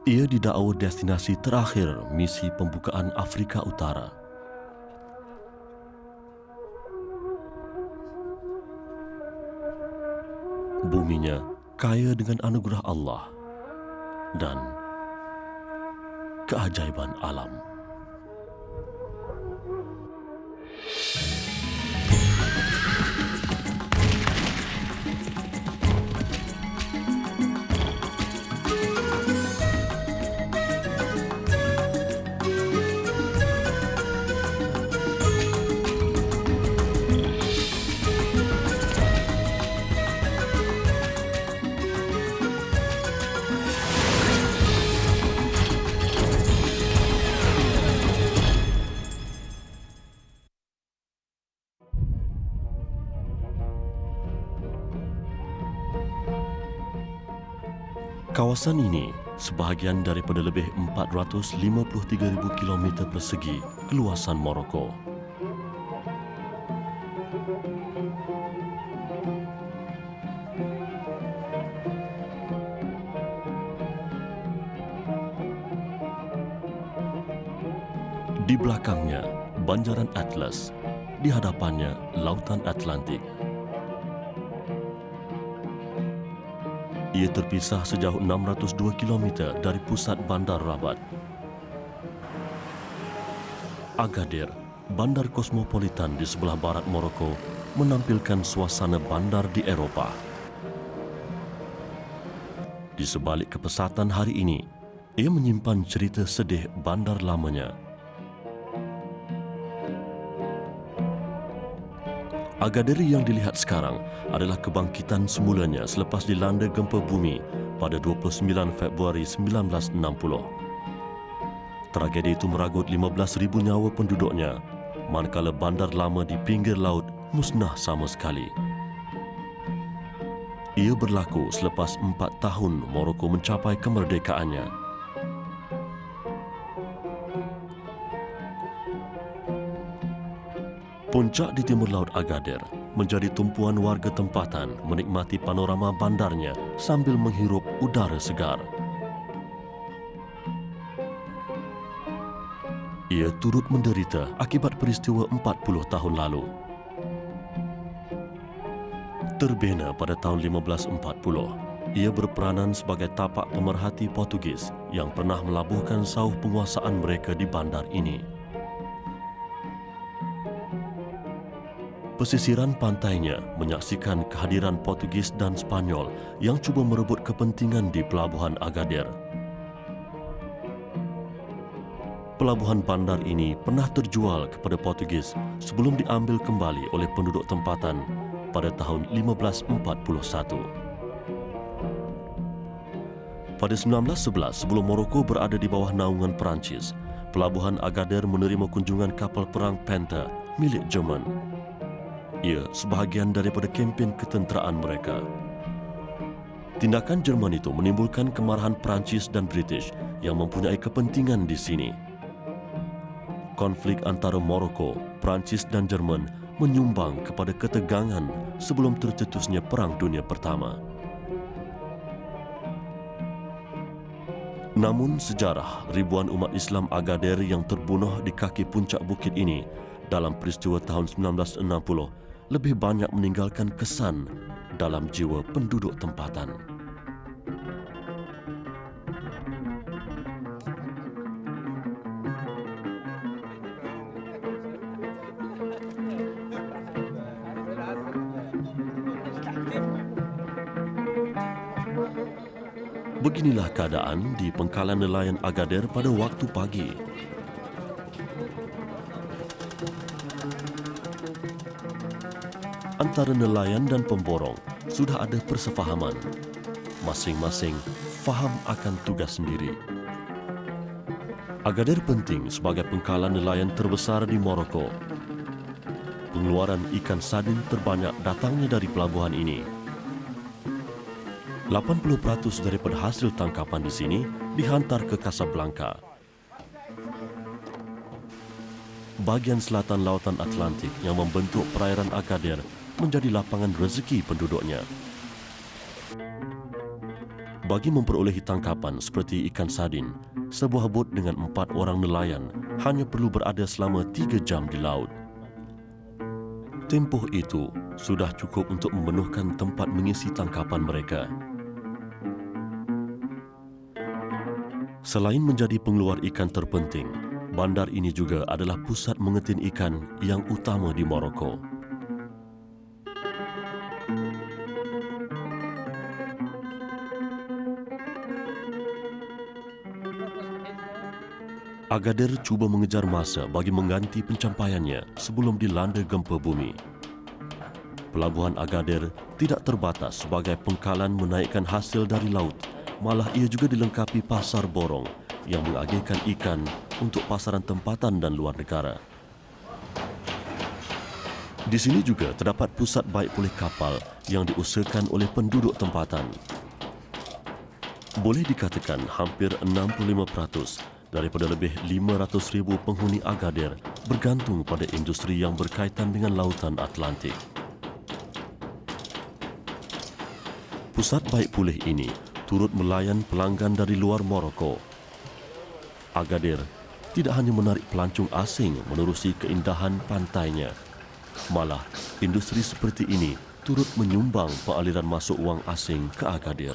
Ia didakwa destinasi terakhir misi pembukaan Afrika Utara. Buminya kaya dengan anugerah Allah dan keajaiban alam. Kawasan ini sebahagian daripada lebih 453,000 km persegi keluasan Morocco. Di belakangnya, Banjaran Atlas, di hadapannya Lautan Atlantik. Ia terpisah sejauh 602 km dari pusat bandar Rabat. Agadir, bandar kosmopolitan di sebelah barat Morocco, menampilkan suasana bandar di Eropah. Di sebalik kepesatan hari ini, ia menyimpan cerita sedih bandar lamanya. Agadir yang dilihat sekarang adalah kebangkitan semulanya selepas dilanda gempa bumi pada 29 Februari 1960. Tragedi itu meragut 15,000 nyawa penduduknya, manakala bandar lama di pinggir laut musnah sama sekali. Ia berlaku selepas 4 tahun Morocco mencapai kemerdekaannya. Puncak di timur laut Agadir menjadi tumpuan warga tempatan menikmati panorama bandarnya sambil menghirup udara segar. Ia turut menderita akibat peristiwa 40 tahun lalu. Terbina pada tahun 1540, ia berperanan sebagai tapak pemerhati Portugis yang pernah melabuhkan sauh penguasaan mereka di bandar ini. Pesisiran pantainya menyaksikan kehadiran Portugis dan Spanyol yang cuba merebut kepentingan di pelabuhan Agadir. Pelabuhan bandar ini pernah terjual kepada Portugis sebelum diambil kembali oleh penduduk tempatan pada tahun 1541. Pada 1911, sebelum Morocco berada di bawah naungan Perancis, pelabuhan Agadir menerima kunjungan kapal perang Panther milik Jerman. Ia sebahagian daripada kempen ketenteraan mereka. Tindakan Jerman itu menimbulkan kemarahan Perancis dan British yang mempunyai kepentingan di sini. Konflik antara Morocco, Perancis dan Jerman menyumbang kepada ketegangan sebelum tercetusnya Perang Dunia Pertama. Namun sejarah ribuan umat Islam Agadir yang terbunuh di kaki puncak bukit ini dalam peristiwa tahun 1960 lebih banyak meninggalkan kesan dalam jiwa penduduk tempatan. Beginilah keadaan di pengkalan nelayan Agadir pada waktu pagi. Antara nelayan dan pemborong sudah ada persefahaman. Masing-masing faham akan tugas sendiri. Agadir penting sebagai pengkalan nelayan terbesar di Morocco. Pengeluaran ikan sardin terbanyak datangnya dari pelabuhan ini. 80% daripada hasil tangkapan di sini dihantar ke Casablanca. Bahagian selatan Lautan Atlantik yang membentuk perairan Agadir menjadi lapangan rezeki penduduknya. Bagi memperolehi tangkapan seperti ikan sardin, sebuah bot dengan 4 orang nelayan hanya perlu berada selama 3 jam di laut. Tempoh itu sudah cukup untuk memenuhkan tempat mengisi tangkapan mereka. Selain menjadi pengeluar ikan terpenting, bandar ini juga adalah pusat mengetin ikan yang utama di Morocco. Agadir cuba mengejar masa bagi mengganti pencapaiannya sebelum dilanda gempa bumi. Pelabuhan Agadir tidak terbatas sebagai pengkalan menaikkan hasil dari laut, malah ia juga dilengkapi pasar borong yang mengagihkan ikan untuk pasaran tempatan dan luar negara. Di sini juga terdapat pusat baik pulih kapal yang diusahakan oleh penduduk tempatan. Boleh dikatakan hampir 65% daripada lebih 500,000 penghuni Agadir bergantung pada industri yang berkaitan dengan lautan Atlantik. Pusat baik pulih ini turut melayan pelanggan dari luar Morocco. Agadir tidak hanya menarik pelancong asing menerusi keindahan pantainya, malah industri seperti ini turut menyumbang pengaliran masuk wang asing ke Agadir.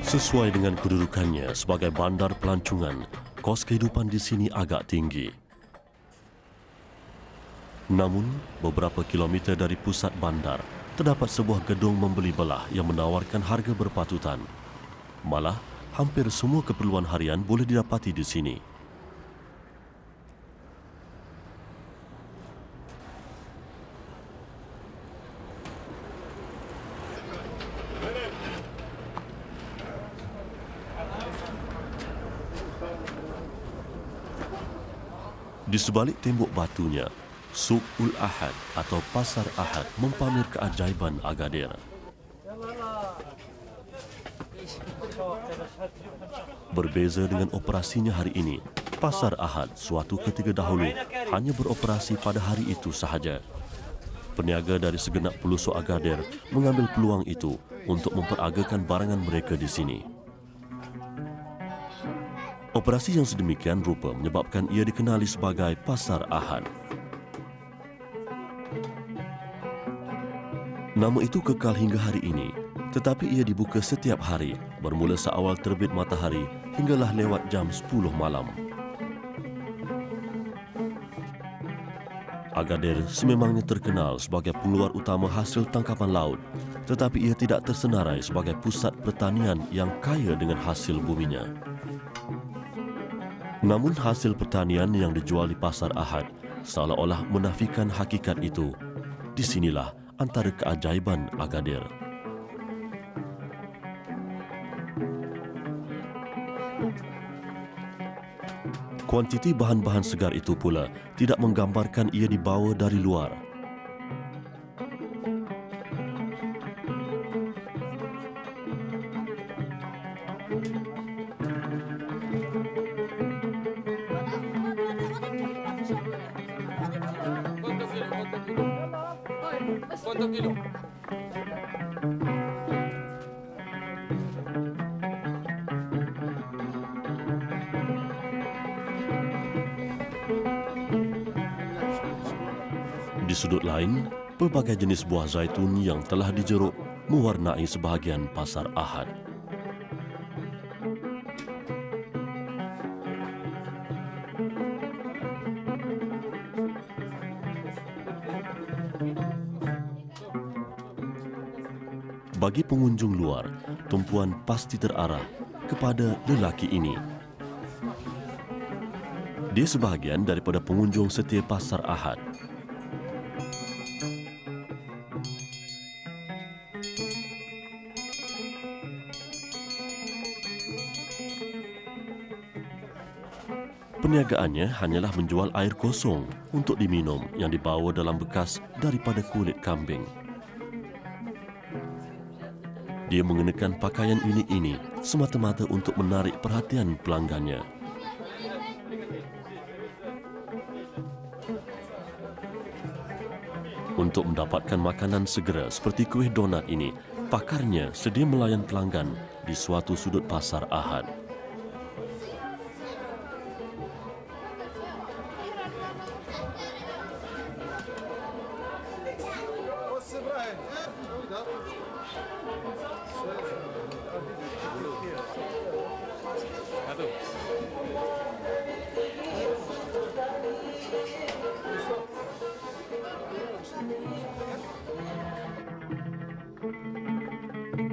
Sesuai dengan kedudukannya sebagai bandar pelancongan, kos kehidupan di sini agak tinggi. Namun, beberapa kilometer dari pusat bandar, terdapat sebuah gedung membeli belah yang menawarkan harga berpatutan. Malah, hampir semua keperluan harian boleh didapati di sini. Di sebalik tembok batunya, Suq Ul Ahad atau Pasar Ahad mempamer keajaiban Agadir. Berbeza dengan operasinya hari ini, Pasar Ahad suatu ketika dahulu hanya beroperasi pada hari itu sahaja. Peniaga dari segenap pelosok Agadir mengambil peluang itu untuk memperagakan barangan mereka di sini. Operasi yang sedemikian rupa menyebabkan ia dikenali sebagai Pasar Ahad. Nama itu kekal hingga hari ini, tetapi ia dibuka setiap hari, bermula seawal terbit matahari hinggalah lewat jam 10 malam. Agadir sememangnya terkenal sebagai pengeluar utama hasil tangkapan laut, tetapi ia tidak tersenarai sebagai pusat pertanian yang kaya dengan hasil buminya. Namun hasil pertanian yang dijual di Pasar Ahad seolah-olah menafikan hakikat itu. Disinilah antara keajaiban Agadir. Kuantiti bahan-bahan segar itu pula tidak menggambarkan ia dibawa dari luar. ¿Cuántos kilos? Di sudut lain, pelbagai jenis buah zaitun yang telah dijeruk mewarnai sebahagian Pasar Ahad. Bagi pengunjung luar, tumpuan pasti terarah kepada lelaki ini. Dia sebahagian daripada pengunjung setia Pasar Ahad. Perniagaannya hanyalah menjual air kosong untuk diminum yang dibawa dalam bekas daripada kulit kambing. Dia mengenakan pakaian unik ini semata-mata untuk menarik perhatian pelanggannya. Untuk mendapatkan makanan segera seperti kuih donat ini, pakarnya sedia melayan pelanggan di suatu sudut Pasar Ahad.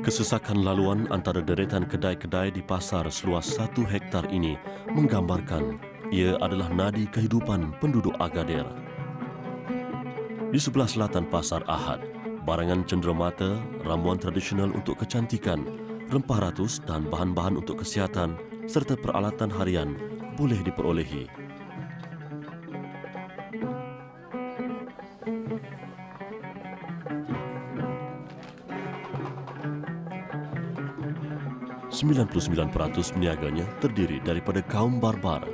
Kesesakan laluan antara deretan kedai-kedai di pasar seluas 1 hektar ini menggambarkan ia adalah nadi kehidupan penduduk Agadir. Di sebelah selatan Pasar Ahad, barangan cenderamata, ramuan tradisional untuk kecantikan, rempah ratus dan bahan-bahan untuk kesihatan serta peralatan harian boleh diperolehi. ,99% peniaganya terdiri daripada kaum barbar.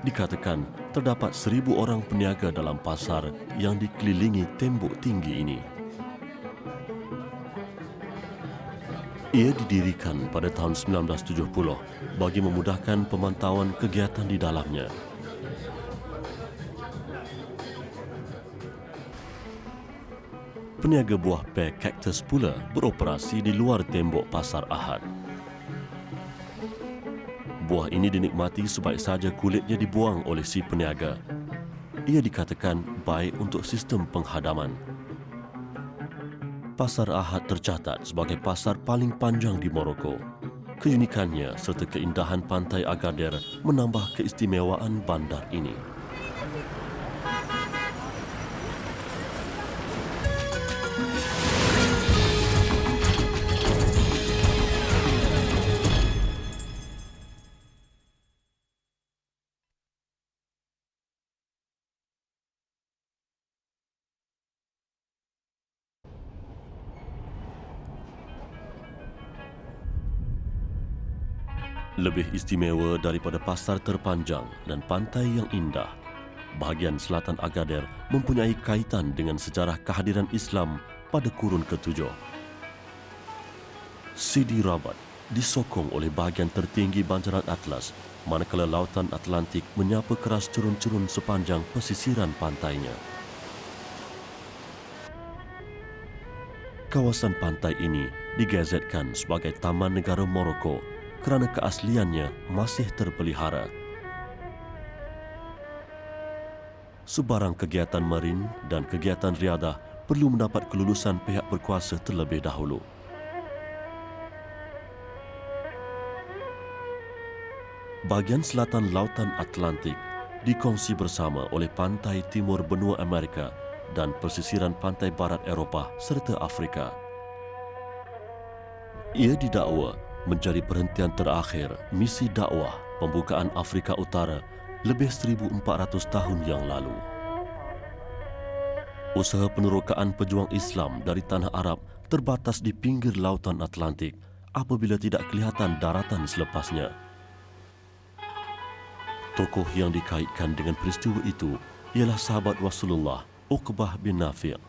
Dikatakan terdapat 1,000 orang peniaga dalam pasar yang dikelilingi tembok tinggi ini. Ia didirikan pada tahun 1970 bagi memudahkan pemantauan kegiatan di dalamnya. Peniaga buah pek kaktus pula beroperasi di luar tembok Pasar Ahad. Buah ini dinikmati sebaik saja kulitnya dibuang oleh si peniaga. Ia dikatakan baik untuk sistem penghadaman. Pasar Ahad tercatat sebagai pasar paling panjang di Morocco. Keunikannya serta keindahan pantai Agadir menambah keistimewaan bandar ini. Lebih istimewa daripada pasar terpanjang dan pantai yang indah, bahagian selatan Agadir mempunyai kaitan dengan sejarah kehadiran Islam pada kurun ke-7. Sidi Rabat disokong oleh bahagian tertinggi banjaran Atlas, manakala lautan Atlantik menyapa keras curun-curun sepanjang pesisiran pantainya. Kawasan pantai ini digazetkan sebagai Taman Negara Morocco kerana keasliannya masih terpelihara. Sebarang kegiatan marin dan kegiatan riadah perlu mendapat kelulusan pihak berkuasa terlebih dahulu. Bahagian selatan lautan Atlantik dikongsi bersama oleh pantai timur benua Amerika dan pesisiran pantai barat Eropah serta Afrika. Ia didakwa menjadi perhentian terakhir misi dakwah pembukaan Afrika Utara lebih 1,400 tahun yang lalu. Usaha penerokaan pejuang Islam dari tanah Arab terbatas di pinggir lautan Atlantik apabila tidak kelihatan daratan selepasnya. Tokoh yang dikaitkan dengan peristiwa itu ialah sahabat Rasulullah, Uqbah bin Nafi'.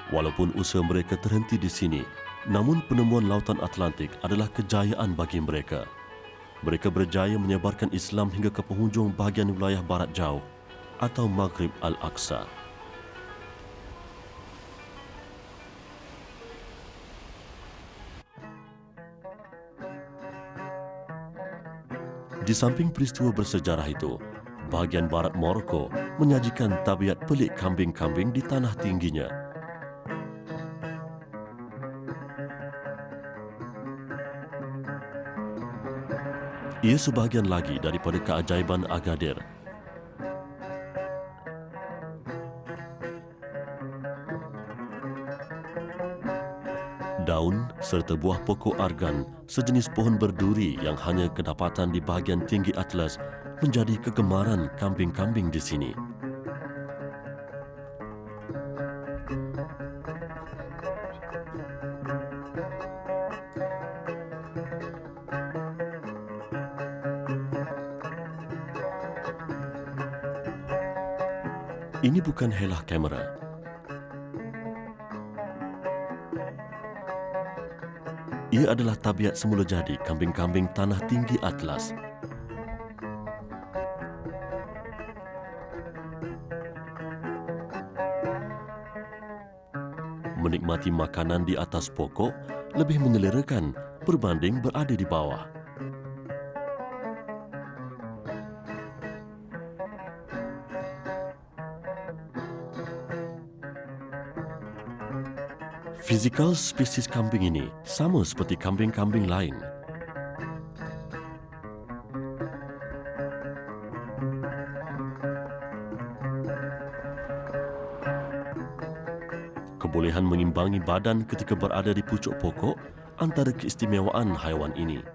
Walaupun usaha mereka terhenti di sini, namun penemuan lautan Atlantik adalah kejayaan bagi mereka. Mereka berjaya menyebarkan Islam hingga ke penghujung bahagian wilayah barat jauh atau Maghrib Al-Aqsa. Di samping peristiwa bersejarah itu, bahagian barat Morocco menyajikan tabiat pelik kambing-kambing di tanah tingginya. Ia sebahagian lagi daripada keajaiban Agadir. Daun serta buah pokok argan, sejenis pohon berduri yang hanya kedapatan di bahagian tinggi Atlas, menjadi kegemaran kambing-kambing di sini. Ini bukan helah kamera. Ia adalah tabiat semula jadi kambing-kambing tanah tinggi Atlas. Menikmati makanan di atas pokok lebih menyelerakan berbanding berada di bawah. Fizikal spesies kambing ini sama seperti kambing-kambing lain. Kebolehan mengimbangi badan ketika berada di pucuk pokok antara keistimewaan haiwan ini.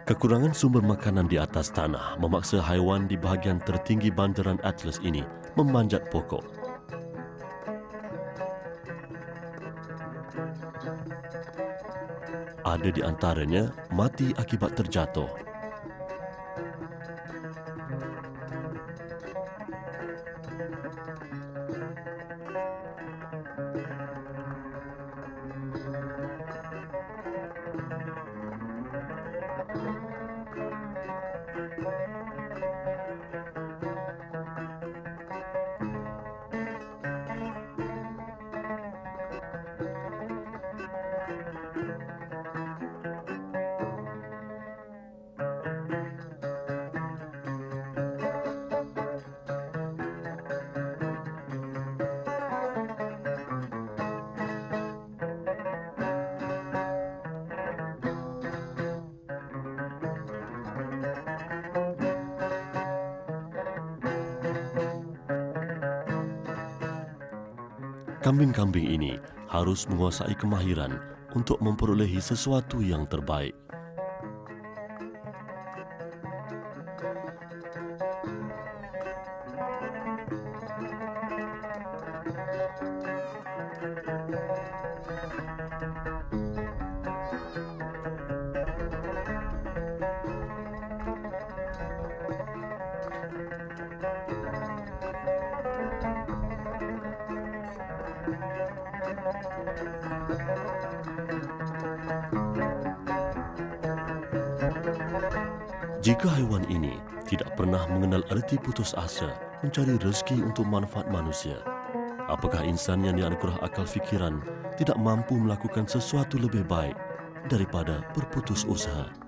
Kekurangan sumber makanan di atas tanah memaksa haiwan di bahagian tertinggi bandaran Atlas ini memanjat pokok. Ada di antaranya mati akibat terjatuh. Kambing-kambing ini harus menguasai kemahiran untuk memperolehi sesuatu yang terbaik. Jika haiwan ini tidak pernah mengenal erti putus asa mencari rezeki untuk manfaat manusia, apakah insan yang dianugerah akal fikiran tidak mampu melakukan sesuatu lebih baik daripada berputus usaha?